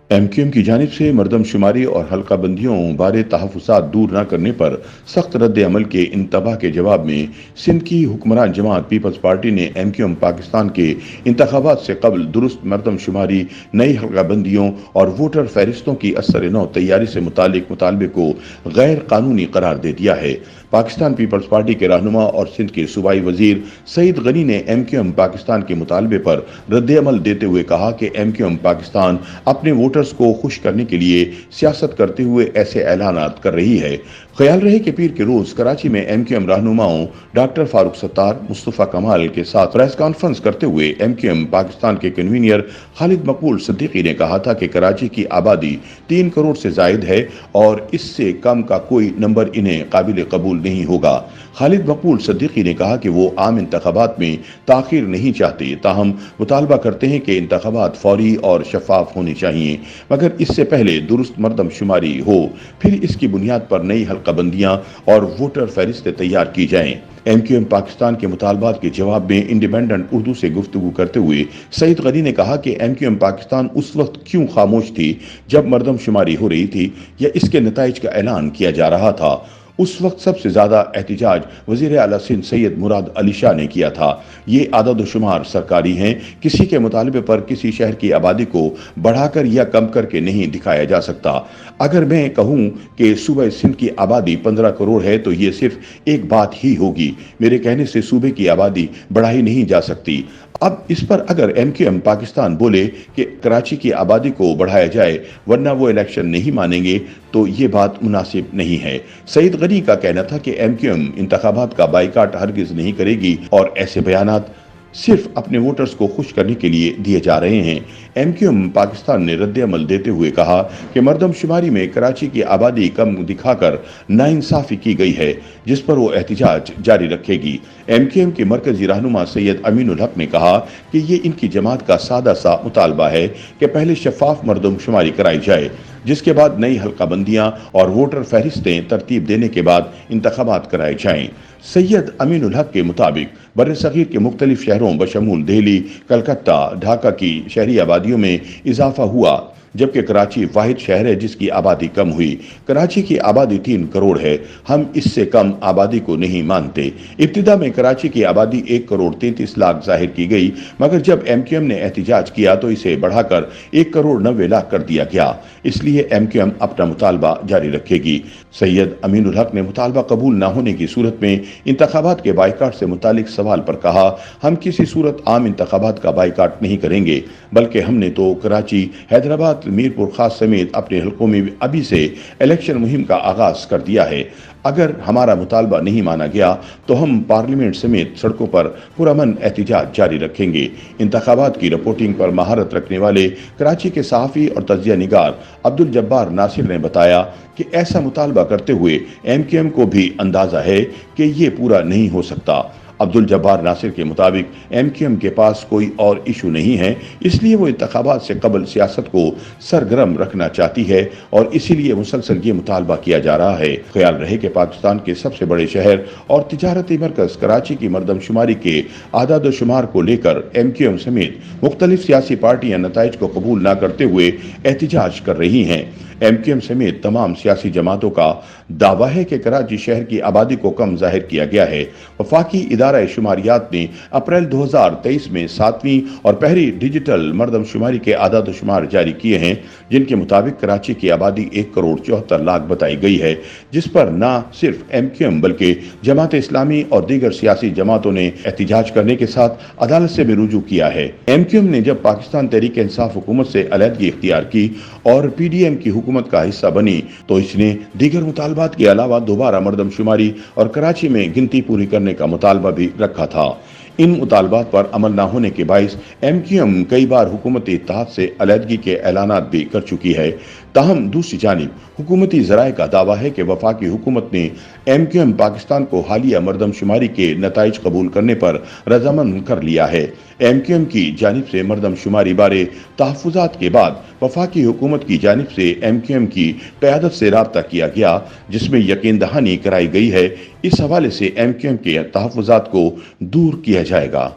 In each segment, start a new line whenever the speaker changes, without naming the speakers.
MQM की जानिब से मरदमशुमारी और हल्का बंदियों बारे तहफ़्फ़ुज़ात दूर न करने पर सख्त रद्द अमल के इंतबाह के जवाब में सिंध की हुक्मरान जमात पीपल्स पार्टी ने MQM पाकिस्तान के इंतखाबात से कबल दुरुस्त मरदमशुमारी, नई हल्का बंदियों और वोटर फहरिस्तों की असर नौ तैयारी से मुतालिक मुतालबे को गैर कानूनी करार दे दिया है। पाकिस्तान पीपल्स पार्टी के रहनुमा और सिंध के सूबाई वजीर सईद गनी ने MQM पाकिस्तान के मुतालबे पर रद्द अमल देते हुए कहा कि MQM पाकिस्तान अपने वोटर्स को खुश करने के लिए सियासत करते हुए ऐसे ऐलानात कर रही है। ख्याल रहे कि पीर के रोज कराची में MQM रहनुमाओं डॉक्टर फारूक सत्तार, मुस्तफा कमाल के साथ प्रेस कॉन्फ्रेंस करते हुए MQM पाकिस्तान के कन्वीनियर खालिद मकबूल सिद्दीकी ने कहा था कि कराची की आबादी 3 करोड़ से जायद है और इससे कम का कोई नंबर इन्हें काबिल कबूल नहीं होगा। खालिद मकबूल सिद्दीकी ने कहा कि वो आम इंतखाबात में ताखीर नहीं चाहते, ताहम मुतालबा करते हैं कि इंतखाबात फौरी और शफाफ होने चाहिए, मगर इससे पहले दुरुस्त मरदमशुमारी हो, फिर इसकी बुनियाद पर नई हल्काबंदियां और वोटर फहरिस्तें तैयार की जाएं। MQM पाकिस्तान के मुतालबात के जवाब में इंडिपेंडेंट उर्दू से गुफ्तगू करते हुए सईद गनी ने कहा कि MQM पाकिस्तान उस वक्त क्यों खामोश थी जब मरदमशुमारी हो रही थी या इसके नताइज का ऐलान किया जा रहा था। उस वक्त सबसे ज्यादा एहतिजाज वजीर आला सिंध सैयद मुराद अली शाह ने किया था। ये आदद शुमार सरकारी हैं, किसी के मुतालबे पर किसी शहर की आबादी को बढ़ाकर या कम करके नहीं दिखाया जा सकता। अगर मैं कहूँ कि सूबे सिंध की आबादी 15 करोड़ है तो ये सिर्फ एक बात ही होगी, मेरे कहने से सूबे की आबादी बढ़ाई नहीं जा सकती। अब इस पर अगर MQM पाकिस्तान बोले कि कराची की आबादी को बढ़ाया जाए वरना वो इलेक्शन नहीं मानेंगे तो ये बात मुनासिब नहीं है। सईद गनी का कहना था कि MQM इंतखाबात का बाइकाट हरगिज नहीं करेगी और ऐसे बयानात सिर्फ अपने वोटर्स को खुश करने के लिए दिए जा रहे हैं। MQM पाकिस्तान ने रद्द अमल देते हुए कहा कि मरदमशुमारी में कराची की आबादी कम दिखाकर नाइंसाफी की गई है, जिस पर वो एहतिजाज जारी रखेगी। MQM के मरकजी रहनुमा सैयद अमीनुल हक ने कहा कि ये इनकी जमात का सादा सा मुतालबा है कि पहले शफाफ मरदमशुमारी कराई जाए, जिसके बाद नई हल्काबंदियां और वोटर फहरिस्तें तरतीब देने के बाद इंतखाबात कराए जाएं। सैयद अमीनुल हक के मुताबिक बर्र-ए-सग़ीर के मुख्तलिफ शहरों बशमूल दिल्ली, कलकत्ता, ढाका की शहरी आबादियों में इजाफा हुआ, जबकि कराची वाहिद शहर है जिसकी आबादी कम हुई। कराची की आबादी 3 करोड़ है, हम इससे कम आबादी को नहीं मानते। इब्तिदा में कराची की आबादी 1 करोड़ 33 लाख जाहिर की गई, मगर जब MQM ने एहतिजाज किया तो इसे बढ़ाकर 1 करोड़ 90 लाख कर दिया गया। इसलिए MQM अपना मुतालबा जारी रखेगी। सैयद अमीनुल हक ने मुतालबा कबूल न होने की सूरत में इंतखाबात के बाइकाट से मुतालिक सवाल पर कहा, हम किसी सूरत आम इंतखाबात का बाइकाट नहीं करेंगे, बल्कि हमने तो कराची, हैदराबाद, मीरपुर खास समेत अपने हल्कों में अभी से इलेक्शन मुहिम का आगाज कर दिया है। अगर हमारा मुतालबा नहीं माना गया तो हम पार्लियामेंट समेत सड़कों पर पुरअमन एहतिजाज जारी रखेंगे। इंतखाबात की रिपोर्टिंग पर महारत रखने वाले कराची के सहाफ़ी और तज्जिया निगार अब्दुल जब्बार नासिर ने बताया कि ऐसा मुतालबा करते हुए MQM को भी अंदाजा है कि ये पूरा नहीं हो सकता। अब्दुल जब्बार नासिर के मुताबिक MQM के पास कोई और इशू नहीं है, इसलिए वो इंतखाबात से कबल सियासत को सरगर्म रखना चाहती है और इसीलिए मुसलसल ये मुतालबा किया जा रहा है। ख्याल रहे कि पाकिस्तान के सबसे बड़े शहर और तिजारती मरकज कराची की मरदमशुमारी के आदाद शुमार को लेकर MQM समेत मुख्तलिफ सियासी पार्टियां नताइज को कबूल न करते हुए एहतिजाज कर रही हैं। MQM समेत तमाम सियासी जमातों का दावा है कि कराची शहर की आबादी को कम जाहिर किया गया है। वफाकी इदारा शुमारियात ने अप्रैल 2023 में 7वीं और पहली डिजिटल मरदमशुमारी के आदाद शुमार जारी किए हैं, जिनके मुताबिक कराची की आबादी 1 करोड़ 74 लाख बताई गई है, जिस पर न सिर्फ MQM बल्कि जमात इस्लामी और दीगर सियासी जमातों ने एहतिजाज करने के साथ अदालत से भी रुजू किया है। MQM ने जब पाकिस्तान तहरीक इंसाफ हुकूमत से अलहदगी इख्तियार की और PDM की हुकूमत का हिस्सा बनी तो इसने दीगर मुतालबात के अलावा दोबारा मरदमशुमारी और कराची में गिनती पूरी करने का मुतालबा भी रखा था। इन मुतालबात पर अमल न होने के बाइस MQM कई बार हुकूमती इत्तेहाद से अलहदगी के ऐलानात भी कर चुकी है। ताहम दूसरी जानिब हुकूमती ज़राए का दावा है कि वफाकी हुकूमत ने MQM पाकिस्तान को हालिया मरदमशुमारी के नताइज कबूल करने पर रजामंद कर लिया है। MQM की जानिब से मरदमशुमारी बारे तहफ़्फ़ुज़ात के बाद वफाकी हुकूमत की जानिब से MQM की क़यादत से राब्ता किया गया, जिसमें यकीन दहानी कराई गई है। इस हवाले से MQM के तहफ़्फ़ुज़ात को दूर किया जाएगा।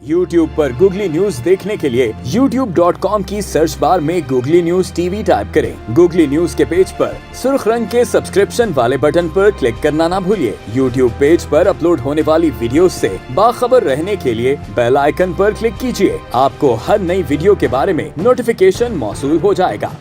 YouTube पर गूगली न्यूज देखने के लिए youtube.com की सर्च बार में गूगली न्यूज टीवी टाइप करें। गूगली न्यूज के पेज पर सुर्ख रंग के सब्सक्रिप्शन वाले बटन पर क्लिक करना ना भूलिए। YouTube पेज पर अपलोड होने वाली वीडियोस से बाखबर रहने के लिए बेल आइकन पर क्लिक कीजिए। आपको हर नई वीडियो के बारे में नोटिफिकेशन मौसूल हो जाएगा।